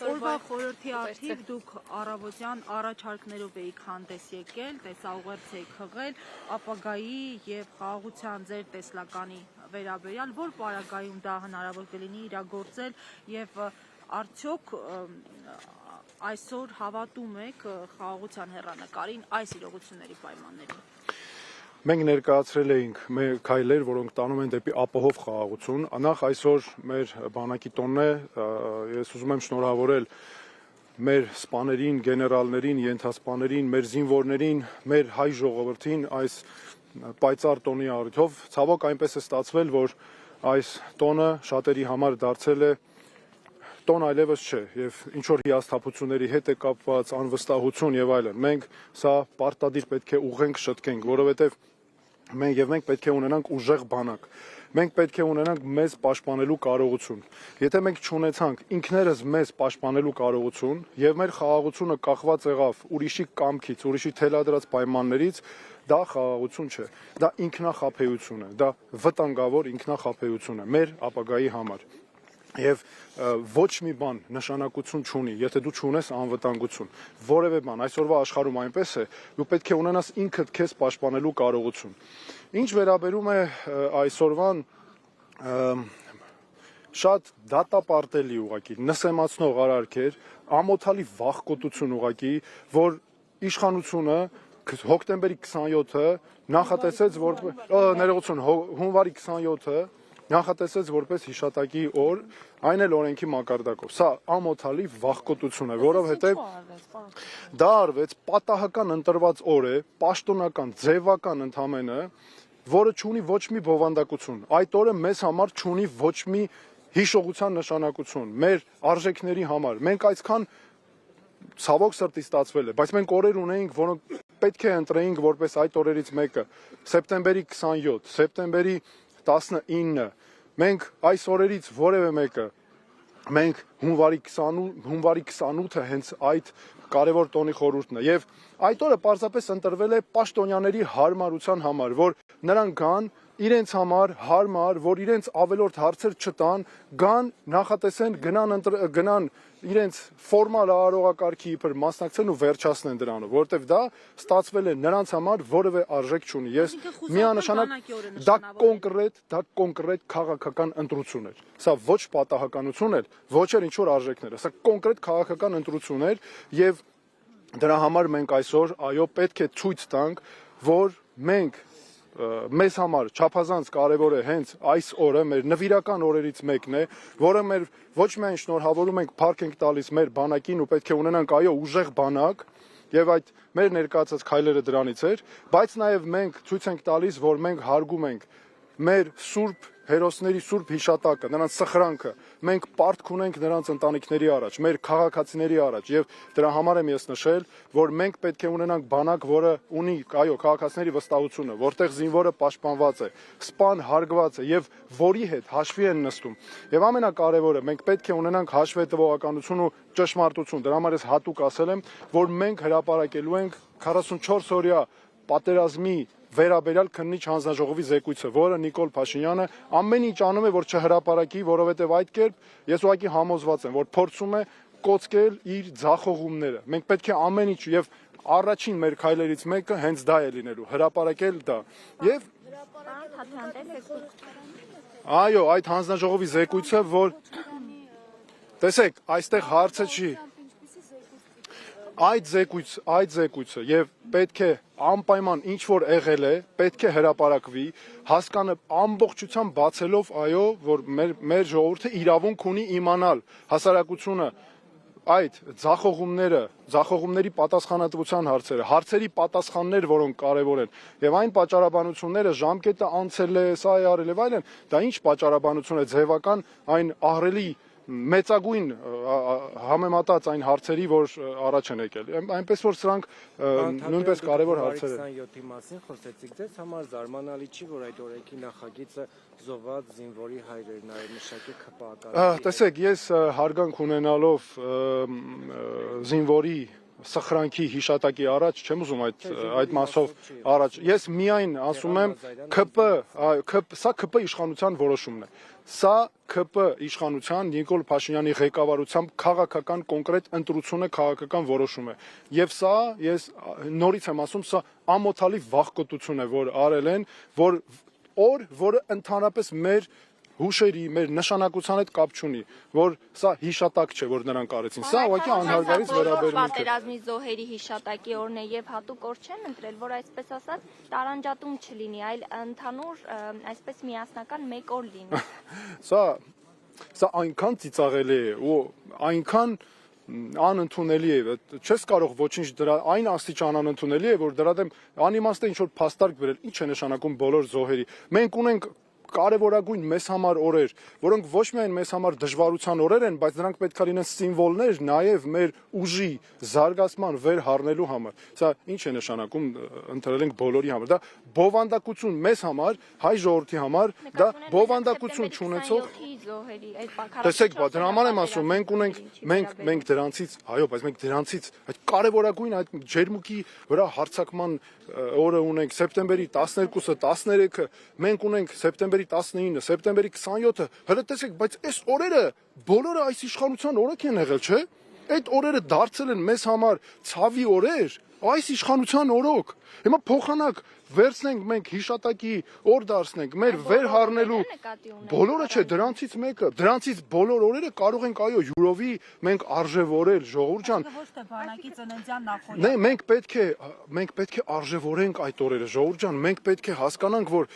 Օրվա խորհրդի արդիվ դուք առավոտյան առաջարկներով էիք հանդես եկել, տեսաուղերձ էիք հղել, ապագայի և խաղաղության ձեր տեսլականի վերաբերյալ, որ պարագայում դա հնարավոր կլինի իրագործել և արդյոք այսօր հավատում եք խաղաղության հեռանկարին այս իրողությունների պայմաններին։ Մենք ներկայացրել էինք մեր քայլեր, որոնք տանում են դեպի ապահով խաղաղություն։ Նախ այսօր մեր բանակի տոնն է, ես ուզում եմ շնորհավորել մեր սպաներին, գեներալներին, ենթասպաներին, մեր զինվորներին, մեր հայ ժողովրդին այս պայծառ տոնի առիթով։ Ցավոք այնպես է ստացվել, որ այս տոնը շատերի համար դարձել է տոն այլևս չէ եւ ինչ որ հիասթափությունների հետ է կապված անվստահություն եւ այլն։ Մենք սա պարտադիր պետք է ուղղենք, շտկենք, որովհետեւ մենք պետք է ունենանք ուժեղ բանակ։ Մենք պետք է ունենանք մեզ պաշտպանելու կարողություն։ Եթե մենք չունեցանք ինքներս մեզ պաշտպանելու կարողություն եւ մեր խաղաղությունը կախված եղավ ուրիշի կամքից, ուրիշի թելադրած պայմաններից, դա խաղաղություն չէ։ Դա ինքնախաբեություն է, դա վտանգավոր ինքնախաբեություն է մեր ապագայի համար։ Եվ ոչ մի բան նշանակություն չունի, եթե դու չունես անվտանգություն։ Որևէ բան այսօրվա աշխարհում այնպես է, դու պետք է ունենաս ինքդ քեզ պաշտպանելու կարողություն։ Ինչ վերաբերում է այսօրվան շատ դատապարտելի ուղղակի նսեմացնող արարքեր, ամոթալի վախկոտություն ուղղակի, որ իշխանությունը հոկտեմբերի 27-ը նախատեսեց, որ ներողություն, հունվարի 27-ը նախատեսեց որպես հիշատակի օր, այն էլ օրենքի մակարդակով։ Սա ամոթալի վախկոտություն է, որովհետև դա արվեց պատահական ընտրված օր է, պաշտոնական, ձևական ընդամենը, որը չունի ոչ մի բովանդակություն։ Այդ օրը մեզ համար չունի ոչ մի հիշողության նշանակություն, մեր արժեքների համար։ Մենք այսքան ցավոք սրտի ստացվել է, բայց մենք օրեր ունեինք, որոնք պետք է ընտրեինք որպես այդ օրերից մեկը, սեպտեմբերի 27, սեպտեմբերի 19, մենք այս օրերից որևէ մեկը, մենք հունվարի 28-ը հենց այդ կարևոր տոնի խորհուրդն է, եւ այդ օրը պարզապես ընտրվել է պաշտոնյաների հարմարության համար, որ նրանք գան իրենց համար հարմար, որ իրենց ավելորդ հարցեր չտան, գան, նախատեսեն, գնան իրենց ֆորմալ արարողակարգի իբր մասնակցեն ու վերջացնեն դրանով, որովհետև դա ստացվել է նրանց համար որևէ արժեք չունի։ Ես միանշանակ դա կոնկրետ քաղաքական ընտրություն էր։ Սա ոչ պատահականություն էր, ոչ էլ ինչ որ արժեքներ, սա կոնկրետ քաղաքական ընտրություն էր եւ դրա համար մենք այսօր այո պետք է ցույց տանք, որ մենք մեզ համար չափազանց կարևոր է հենց այս օրը, մեր նվիրական օրերից մեկն է, որը մեր ոչ միայն շնորհավորում ենք, փառք ենք տալիս մեր բանակին ու պետք է ունենանք այո ուժեղ բանակ, եւ այդ մեր ներկայացած քայլերը դրանից էր, բայց նաեւ մենք ցույց ենք տալիս, որ մենք հարգում ենք մեր սուրբ հերոսների սուրբ հիշատակը, նրանց սխրանքը, մենք պարտք ունենք նրանց ընտանիքների առաջ, մեր քաղաքացիների առաջ եւ դրա համար եմ ես նշել, որ մենք պետք է ունենանք բանակ, որը ունի այո քաղաքացիների վստահությունը, որտեղ զինվորը պաշտպանված է, սպան հարգված է եւ որի հետ հաշվի են նստում։ Եվ ամենակարևորը մենք պետք է ունենանք հաշվետվողականություն ու ճշմարտություն։ Դրա համար ես հատուկ ասել եմ, որ մենք հրապարակելու ենք 44 օրյա պատերազմի վերաբերյալ քննիչ հանձնաժողովի զեկույցը, որը Նիկոլ Փաշինյանը ամեն ինչ անում է, որ չհրապարակի, որովհետև այդ կերպ ես ուղղակի համոզված եմ, որ փորձում է կոծկել իր ձախողումները։ Մենք պետք է ամեն ինչ եւ առաջին մեր քայլերից մեկը հենց դա է լինելու, հրապարակել դա։ Եվ այո, այդ հանձնաժողովի զեկույցը, որ տեսեք, այստեղ հարցը չի այդ զեկույցը եւ պետք է անպայման ինչ որ եղել է, պետք է հրապարակվի, հասկանը ամբողջությամբ բացելով, այո, որ մեր ժողովուրդը իրավունք ունի իմանալ, հասարակությունը այդ ձախողումների պատասխանատվության հարցերի պատասխաններ, որոնք կարևոր են, եւ այն պատճառաբանությունները ժամկետը անցել է, սա է արել եւ այլն, դա ինչ պատճառաբանություն է ձևական, այն ահռելի մեծագույն համեմատած այն հարցերի, որ առաջ են եկել։ Այնպես որ սրանք նույնպես կարևոր հարցեր են։ 27-ի մասին խոսեցիք, ձեզ համար զարմանալի չի, որ այդ օրենքի նախագիծը զոհված զինվորի հայրերն այլ մշակի ԿՊԱ-ական։ Տեսեք, ես հարգանք ունենալով զինվորի սխրանքի հիշատակի առաջ չեմ ուզում այդ մասով առաջ ես միայն ասում եմ սա ԿՊ իշխանության որոշումն է սա ԿՊ իշխանության Նիկոլ Փաշինյանի ղեկավարությամբ քաղաքական կոնկրետ ընտրություն է քաղաքական որոշում է եւ սա ես նորից եմ ասում սա ամոթալի վախկոտություն է որ արել են որը ընդհանրապես մեր հուշերի մեր նշանակության հետ կապ չունի որ սա հիշատակ չէ որ նրանք արեցին սա ուղղակի անհարգալից վերաբերմունք է պատերազմի զոհերի հիշատակի օրն է եւ հատուկ օր չեն ընտրել որ այսպես ասած տարանջատում չլինի այլ ընդհանուր այսպես միասնական մեկ օր լինի սա այնքան ծիծաղելի է ու այնքան անընդունելի է չես կարող ոչինչ դրա այն աստիճան անընդունելի է որ դրա դեմ անիմաստ է ինչ որ փաստարկ վերել ինչ է նշանակում բոլոր զոհերի մենք ունենք կարևորագույն մեզ համար օրեր, որոնք ոչ միայն մեզ համար դժվարության օրեր են, բայց նրանք պետք է լինեն սիմվոլներ նաև մեր ուժի զարգացման վեր հառնելու համար։ Սա ինչ է նշանակում ընտրել ենք բոլորի համար։ Դա բովանդակություն մեզ համար, հայ ժողովրդի համար, դա բովանդակություն չունեցող Տեսեք, դրա համար եմ ասում, մենք դրանցից, այո, բայց մենք դրանցից այդ կարևորագույն այդ ջերմուկի վրա հարձակման օրը ունենք սեպտեմբերի 12-ը, 13-ը, մենք ունենք սեպտեմբերի 19-ը, սեպտեմբերի 27-ը, հələ տեսեք, բայց այս օրերը բոլորը այս իշխանության օրոք են եղել, չէ՞։ Այդ օրերը դարձել են մեզ համար ցավի օրեր, այս իշխանության օրոք։ Հիմա փոխանակ վերցնենք մենք հիշատակի օր դարձնենք մեր վեր հառնելու բոլորը չէ դրանցից մեկը դրանցից բոլոր օրերը կարող ենք այո յուրովի մենք արժևորել ժողովուրդ ջան ոչ թե բանակի ծննդյան նախօրյակ Նե մենք պետք է արժևորենք այդ օրերը ժողովուրդ ջան մենք պետք է հասկանանք որ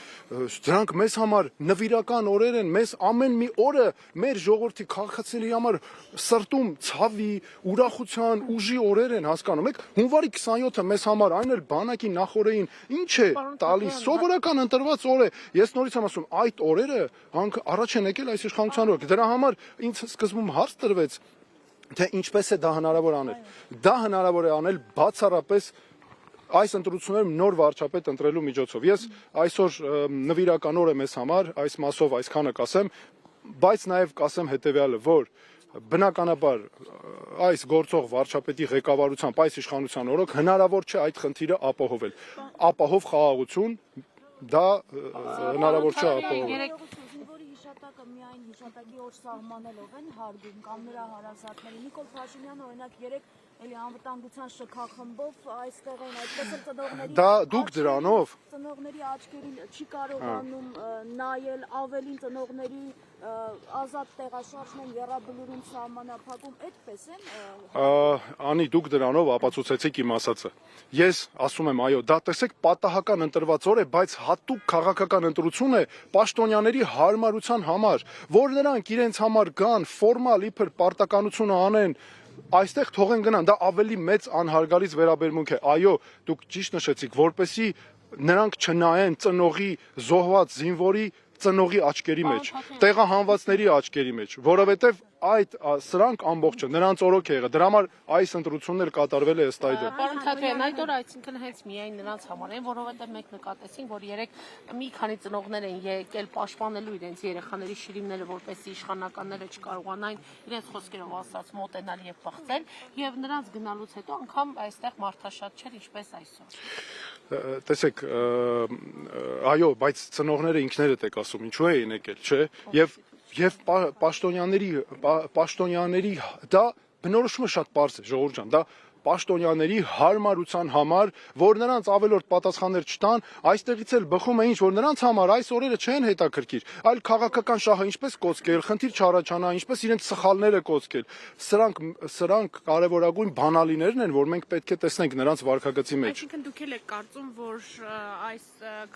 դրանք մեզ համար նվիրական օրեր են մեզ ամեն մի օրը մեր ժողովրդի քաղաքացիների համար սրտում ցավի ուրախության ուժի օրեր են հասկանում եք հունվարի 27-ը մեզ համար այն էլ բանակի նախօրեին ինչ է տալիս սովորական ընտրված օր է ես նորից եմ ասում այդ օրերը առաջ են եկել այս իշխանության օրոք դրա համար ինձ սկզբում հարց տրվեց թե ինչպես է դա հնարավոր անել բացառապես այս ընտրություններում նոր վարչապետ ընտրելու միջոցով ես այսօր նվիրական օր է մեզ համար այս մասով այսքանը կասեմ բայց նաև կասեմ հետեւյալը որ բնականաբար այս գործող վարչապետի ղեկավարությամբ այս իշխանության օրոք հնարավոր չէ այդ խնդիրը ապահովել ապահով խաղաղություն դա հնարավոր չէ ապահովել հիշատակը միայն հիշատակի օր սահմանելով են հարգում կամ նրա հարազատների Նիկոլ Փաշինյանը օրինակ երեք էլի անվտանգության շքախմբով այստեղ են այդպես էլ ծնողների դա դուք դրանով ծնողների աչքերին չի կարողանում նայել ավելին ծնողների ազատ տեղաշարժն են եռաբլուրում սահմանափակում այդպես են անի դուք դրանով ապացուցեցիք իմ ասածը ես ասում եմ այո դա տեսեք պատահական ընտրված օր է բայց հատուկ քաղաքական ընտրություն է պաշտոնյաների հարմարության համար որ նրանք իրենց համար գան ֆորմալ իբր պարտականությունը անեն այստեղ թողեն գնան դա ավելի մեծ անհարգալից վերաբերմունք է այո դուք ճիշտ նշեցիք որպեսի նրանք չնայեն ծնողի զոհված զինվորի ծնողի աչքերի մեջ տեղահանվածների աչքերի մեջ որովհետև այդ սրանք ամբողջը նրանց օրոք է եղել դրա համար այս ընտրությունն էլ կատարվել է ըստ այդմ Պարոն Թաթոյան այդ օրը այսինքն հենց միայն նրանց համար են որովհետև մենք նկատեցինք որ երեք մի քանի ծնողներ են եկել պաշտպանելու իրենց երեխաների շիրիմները որպեսզի իշխանականները չկարողանային իրենց խոսքերով ասած մոտենալ եւ բախվել եւ նրանց գնալուց հետո անգամ այստեղ մարդաշատ չէր ինչպես այսօր տեսեք այո բայց ծնողները ինքներդ եք ասում ինչու էին եկել չէ եւ պաշտոնյաների դա բնորոշումը շատ པարզ է ժողովուրդ ջան դա պաշտոնյաների հարմարության համար որ նրանց ավելորդ պատասխաններ չտան այստեղից էլ բխում է ինչ որ նրանց համար այս օրերը չեն հետաքրքիր այլ քաղաքական շահը ինչպես կոծկել խնդիր չառաջանա ինչպես իրենց սխալները կոծկել սրանք կարևորագույն բանալիներն են որ մենք պետք է տեսնենք նրանց վարքագծի մեջ Այսինքն դուք էլ եք կարծում որ այս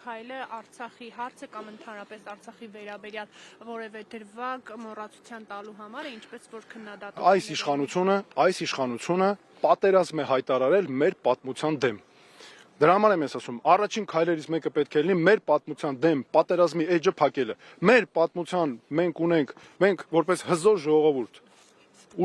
քայլը Արցախի հարցը կամ ընդհանրապես Արցախի վերաբերյալ որևէ դրվագ մոռացության տալու համար է ինչպես որ քննադատում այս իշխանությունը պատերազմ է հայտարարել մեր պատմության դեմ Դրա համար եմ ասում, առաջին քայլերից մեկը պետք է լինի մեր պատմության դեմ պատերազմի էջը փակելը։ Մեր պատմության մենք որպես հզոր ժողովուրդ,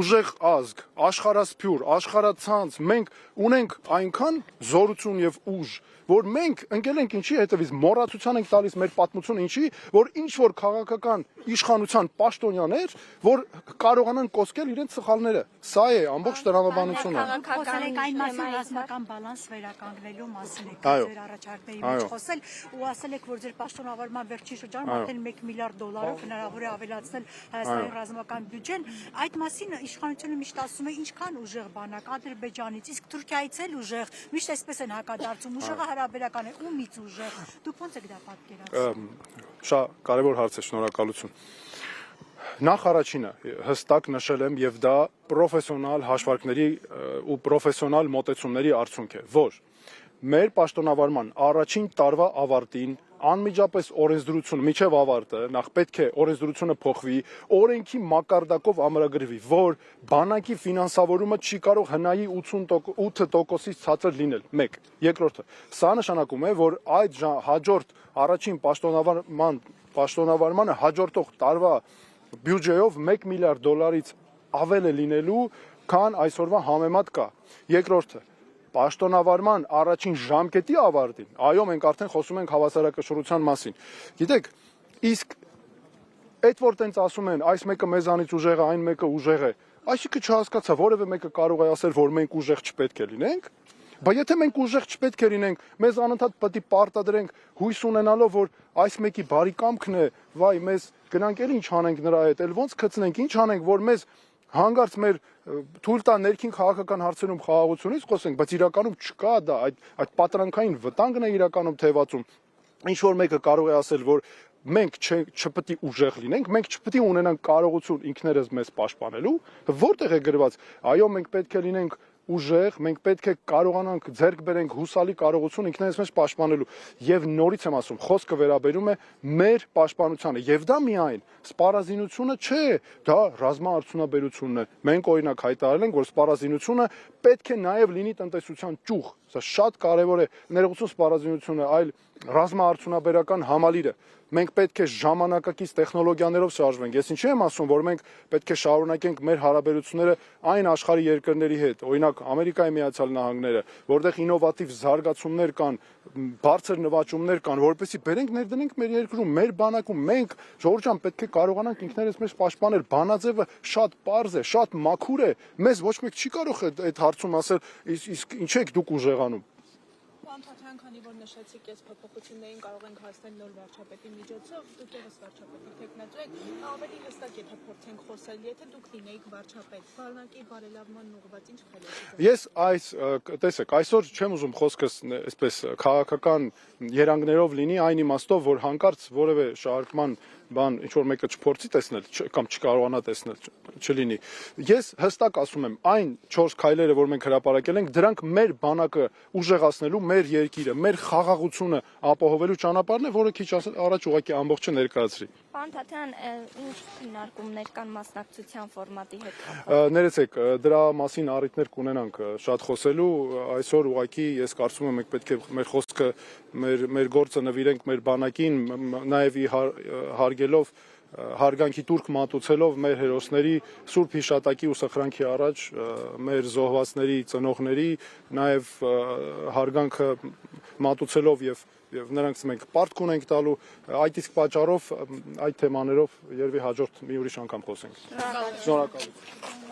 ուժեղ ազգ, աշխարհասփյուր, աշխարհացանց, մենք ունենք այնքան զորություն եւ ուժ, որ մենք ընկել ենք ինչի հետևից մոռացության ենք տալիս մեր պատմությունը ինչի, որ ինչ որ քաղաքական իշխանության պաշտոնյաներ, որ կարողանան կոչել իրենց սխալները։ Սա է ամբողջ տրամաբանությունը։ Խոսել այն մասին ռազմական բալանս վերականգնելու մասին եք ձեր առաջարկների մեջ խոսել ու ասել եք, որ ձեր պաշտոնավարման վերջին շրջանում արդեն $1 միլիարդ հնարավոր է ավելացնել Հայաստանի ռազմական բյուջեն։ Այդ մասին իշխանությունը միշտ ասում է ինչքան ուժեղ բանակ Ադրբեջանից, իսկ Թուրքիայից էլ ուժեղ, միշտ այսպես են հակադարձում, ուժեղը հարաբերական է, ումից ուժեղ։ Դուք ո՞նց եք դա պատկերացնում։ Շատ կարևոր հարց է, շնորհակալություն։ Նախ առաջինը հստակ նշել եմ եւ դա պրոֆեսիոնալ հաշվարկների ու պրոֆեսիոնալ մոտեցումների արդյունք է, որ մեր պաշտոնավարման առաջին տարվա ավարտին անմիջապես օրենսդրությունը միջև ավարտը նախ պետք է օրենսդրությունը փոխվի, օրենքի մակարդակով ամրագրվի, որ բանակի ֆինանսավորումը չի կարող հնայի 88%-ից ցածր լինել։ 1. Երկրորդը, սա նշանակում է, որ այդ հաջորդ առաջին պաշտոնավարմանը հաջորդող տարվա բյուջեով $1 միլիարդ ավել է լինելու, քան այսօրվա համեմատ կա։ Երկրորդը, պաշտոնավարման առաջին ժամկետի ավարտին, այո, մենք արդեն խոսում ենք հավասարակշռության մասին։ Գիտեք, իսկ այդ որ տենց ասում են, այս մեկը մեզանից ուժեղ է, այն մեկը ուժեղ է, այսինքն չհասկացա, որևէ մեկը կարող է ասել, որ մենք ուժեղ չպետք է լինենք, բայց եթե մենք ուժեղ չպետք է լինենք, մեզ անընդհատ պետք է պարտադրենք հույս ունենալով, որ այս մեկի բարի կամքն է, վայ, մեզ գնանք էլ ինչ անենք նրա հետ, էլ ոնց գցնենք, ինչ անենք, որ մեզ հանգարց մեր թույլ տա ներքին քաղաքական հարցերում խաղաղությունից խոսենք, բայց իրականում չկա դա, այդ պատրանքային վտանգն է իրականում թևածում։ Ինչ որ մեկը կարող է ասել, որ մենք չպետք է ուժեղ լինենք, մենք չպետք է ունենանք կարողություն ինքներս մեզ պաշտպանելու, որտեղ է գրված, այո, մենք պետք է լինենք ուժեղ, մենք պետք է կարողանանք ձեռք բերենք հուսալի կարողություն ինքներս մեզ պաշտպանելու։ Եվ նորից եմ ասում, խոսքը վերաբերում է մեր պաշտպանությանը, եւ դա միայն սպառազինությունը չէ, դա ռազմաարդյունաբերությունն է։ Մենք օրինակ հայտարարել ենք, որ սպառազինությունը պետք է նաեւ լինի տնտեսության ճյուղ։ Սա շատ կարեւոր է, ներողություն սպառազինությունը, այլ ռազմաարդյունաբերական համալիրը։ Մենք պետք է ժամանակակից տեխնոլոգիաներով շարժվենք։ Ես ինչի եմ ասում, որ մենք պետք է շարունակենք մեր հարաբերությունները այն աշխարհի երկրների հետ, օրինակ Ամերիկայի Միացյալ Նահանգները, որտեղ ինովատիվ զարգացումներ կան, բարձր նվաճումներ կան, որպեսզի բերենք ներդնենք մեր երկրում, մեր բանակում, մենք ժողովուրդ ջան պետք է կարողանանք ինքներս մեզ պաշտպանել։ Բանաձևը շատ պարզ է, շատ մաքուր է։ Մեզ ոչ մեկ չի կարող այդ հարցում ասել, իսկ ինչ եք դուք ուժեղանում։ Անդրադառնալով, քանի որ նշեցիք, ես փոփոխություններին կարող ենք հասնել նոր վարչապետի միջոցով, դուք ևս վարչապետի տեխնատու եք, ավելի հստակ եթե փորձենք խոսել, եթե դուք լինեիք վարչապետ, բանակի բարելավման ուղղված ինչ քայլեր։ Ես տեսեք, այսօր չեմ ուզում խոսքս այսպես քաղաքական երանգներով լինի այն իմաստով, որ հանկարծ որևէ շարժման բան ինչ որ մեկը չփորձի տեսնել կամ չկարողանա տեսնել չլինի։ Ես հստակ ասում եմ, այն 4 քայլերը, որ մենք հրապարակել ենք, դրանք մեր բանակը ուժեղացնելու, մեր երկիրը, մեր խաղաղությունը ապահովելու ճանապարհն է, որը քիչ առաջ ուղղակի ամբողջը ներկայացրի։ Պարոն Թաթյան, ինչ քննարկումներ կան մասնակցության ֆորմատի հետ։ Ներեցեք, դրա մասին առիթներ կունենանք շատ խոսելու, այսօր ուղղակի ես կարծում եմ մենք պետք է մեր խոսքը, մեր գործը նվիրենք մեր բանակին, նաև հարգելով հարգանքի տուրք մատուցելով մեր հերոսների սուրբ հիշատակի ու սխրանքի առաջ մեր զոհվածների ծնողների նաև հարգանքը մատուցելով եւ նրանց մենք պարտք ունենք տալու այդ իսկ պատճառով այդ թեմաներով երևի հաջորդ մի ուրիշ անգամ խոսենք։ Շնորհակալություն։